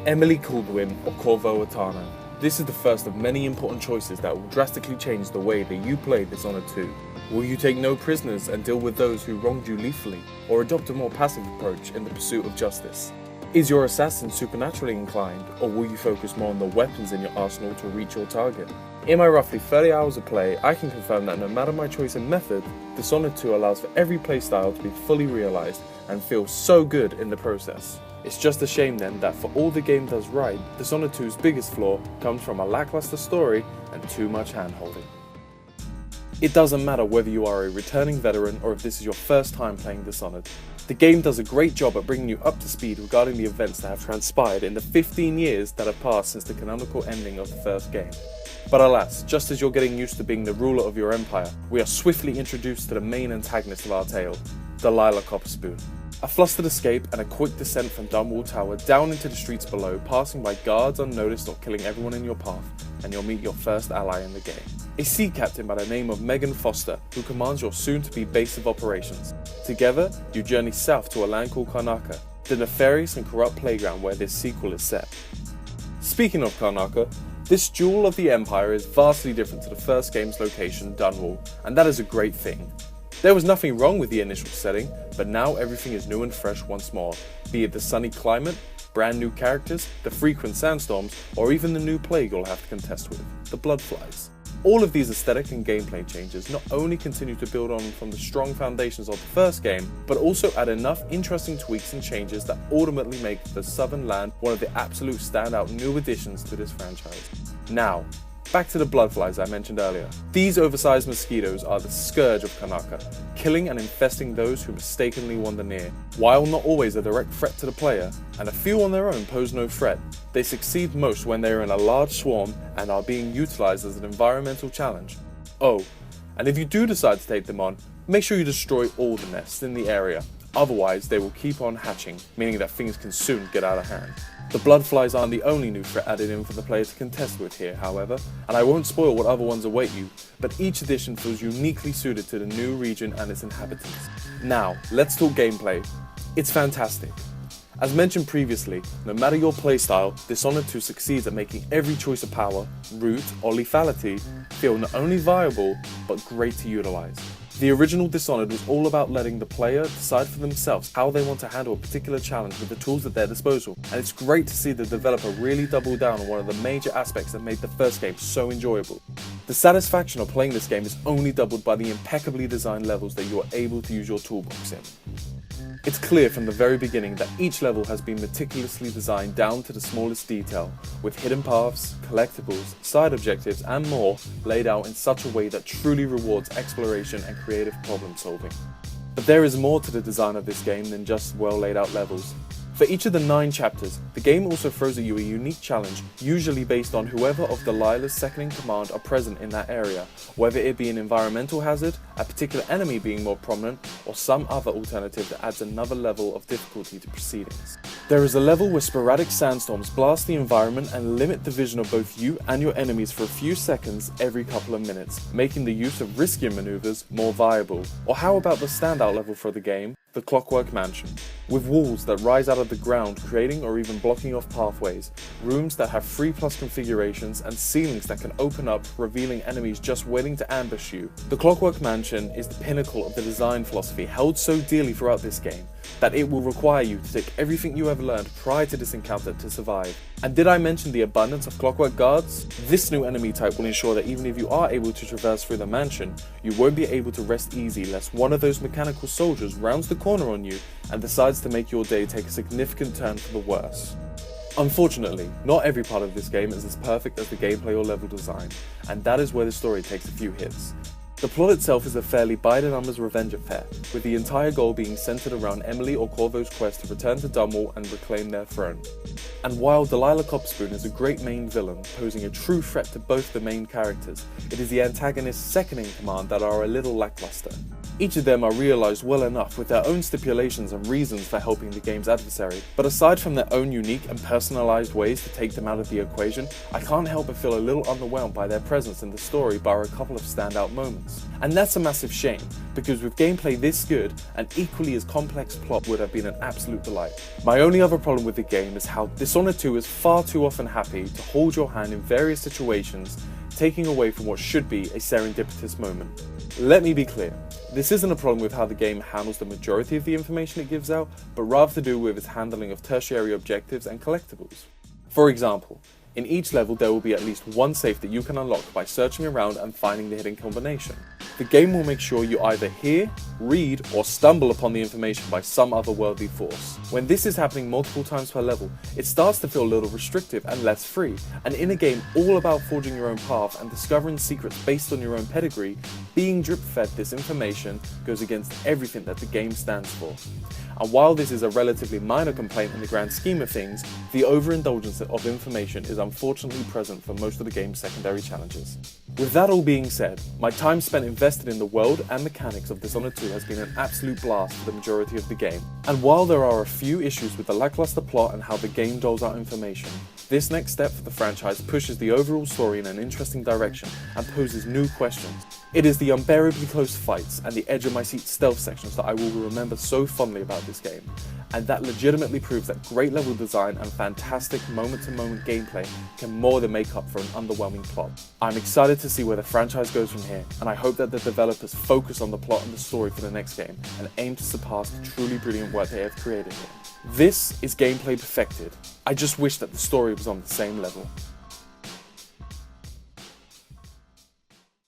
Emily Caldwin or Corvo Atano. This is the first of many important choices that will drastically change the way that you play Dishonored 2. Will you take no prisoners and deal with those who wronged you lethally, or adopt a more passive approach in the pursuit of justice? Is your assassin supernaturally inclined, or will you focus more on the weapons in your arsenal to reach your target? In my roughly 30 hours of play, I can confirm that no matter my choice in method, Dishonored 2 allows for every playstyle to be fully realised and feel so good in the process. It's just a shame then that for all the game does right, Dishonored 2's biggest flaw comes from a lackluster story and too much hand-holding. It doesn't matter whether you are a returning veteran or if this is your first time playing Dishonored. The game does a great job at bringing you up to speed regarding the events that have transpired in the 15 years that have passed since the canonical ending of the first game. But alas, just as you're getting used to being the ruler of your empire, we are swiftly introduced to the main antagonist of our tale, Delilah Copperspoon. A flustered escape and a quick descent from Dunwall Tower down into the streets below, passing by guards unnoticed or killing everyone in your path, and you'll meet your first ally in the game. A sea captain by the name of Megan Foster, who commands your soon-to-be base of operations. Together, you journey south to a land called Karnaca, the nefarious and corrupt playground where this sequel is set. Speaking of Karnaca, this jewel of the Empire is vastly different to the first game's location, Dunwall, and that is a great thing. There was nothing wrong with the initial setting, but now everything is new and fresh once more, be it the sunny climate, brand new characters, the frequent sandstorms, or even the new plague you'll have to contest with, the bloodflies. All of these aesthetic and gameplay changes not only continue to build on from the strong foundations of the first game, but also add enough interesting tweaks and changes that ultimately make the Southern Land one of the absolute standout new additions to this franchise. Now, back to the bloodflies I mentioned earlier. These oversized mosquitoes are the scourge of Karnaca, killing and infesting those who mistakenly wander near. While not always a direct threat to the player, and a few on their own pose no threat, they succeed most when they are in a large swarm and are being utilized as an environmental challenge. Oh, and if you do decide to take them on, make sure you destroy all the nests in the area, otherwise they will keep on hatching, meaning that things can soon get out of hand. The bloodflies aren't the only new threat added in for the player to contest with here, however, and I won't spoil what other ones await you, but each edition feels uniquely suited to the new region and its inhabitants. Now, let's talk gameplay. It's fantastic. As mentioned previously, no matter your playstyle, Dishonored 2 succeeds at making every choice of power, route, or lethality feel not only viable, but great to utilize. The original Dishonored was all about letting the player decide for themselves how they want to handle a particular challenge with the tools at their disposal, and it's great to see the developer really double down on one of the major aspects that made the first game so enjoyable. The satisfaction of playing this game is only doubled by the impeccably designed levels that you are able to use your toolbox in. It's clear from the very beginning that each level has been meticulously designed down to the smallest detail, with hidden paths, collectibles, side objectives and more laid out in such a way that truly rewards exploration and creative problem solving. But there is more to the design of this game than just well laid out levels. For each of the 9 chapters, the game also throws at you a unique challenge, usually based on whoever of Delilah's second in command are present in that area, whether it be an environmental hazard, a particular enemy being more prominent, or some other alternative that adds another level of difficulty to proceedings. There is a level where sporadic sandstorms blast the environment and limit the vision of both you and your enemies for a few seconds every couple of minutes, making the use of riskier maneuvers more viable. Or how about the standout level for the game, the Clockwork Mansion, with walls that rise out of the ground creating or even blocking off pathways, rooms that have 3+ configurations and ceilings that can open up, revealing enemies just waiting to ambush you. The Clockwork Mansion is the pinnacle of the design philosophy held so dearly throughout this game that it will require you to take everything you have learned prior to this encounter to survive. And did I mention the abundance of clockwork guards? This new enemy type will ensure that even if you are able to traverse through the mansion, you won't be able to rest easy lest one of those mechanical soldiers rounds the corner on you and decides to make your day take a significant turn for the worse. Unfortunately, not every part of this game is as perfect as the gameplay or level design, and that is where the story takes a few hits. The plot itself is a fairly by-the-numbers revenge affair, with the entire goal being centered around Emily or Corvo's quest to return to Dunwall and reclaim their throne. And while Delilah Copperspoon is a great main villain, posing a true threat to both the main characters, it is the antagonist's second in command that are a little lackluster. Each of them are realised well enough with their own stipulations and reasons for helping the game's adversary, but aside from their own unique and personalised ways to take them out of the equation, I can't help but feel a little underwhelmed by their presence in the story bar a couple of standout moments. And that's a massive shame, because with gameplay this good, an equally as complex plot would have been an absolute delight. My only other problem with the game is how Dishonored 2 is far too often happy to hold your hand in various situations, taking away from what should be a serendipitous moment. Let me be clear, this isn't a problem with how the game handles the majority of the information it gives out, but rather to do with its handling of tertiary objectives and collectibles. For example, in each level there will be at least one safe that you can unlock by searching around and finding the hidden combination. The game will make sure you either hear, read, or stumble upon the information by some otherworldly force. When this is happening multiple times per level, it starts to feel a little restrictive and less free, and in a game all about forging your own path and discovering secrets based on your own pedigree, being drip-fed this information goes against everything that the game stands for. And while this is a relatively minor complaint in the grand scheme of things, the overindulgence of information is unfortunately present for most of the game's secondary challenges. With that all being said, my time spent invested in the world and mechanics of Dishonored 2 has been an absolute blast for the majority of the game. And while there are a few issues with the lackluster plot and how the game doles out information, this next step for the franchise pushes the overall story in an interesting direction and poses new questions. It is the unbearably close fights and the edge-of-my-seat stealth sections that I will remember so fondly about this game, and that legitimately proves that great level design and fantastic moment-to-moment gameplay can more than make up for an underwhelming plot. I'm excited to see where the franchise goes from here, and I hope that the developers focus on the plot and the story for the next game and aim to surpass the truly brilliant work they have created here. This is gameplay perfected. I just wish that the story was on the same level.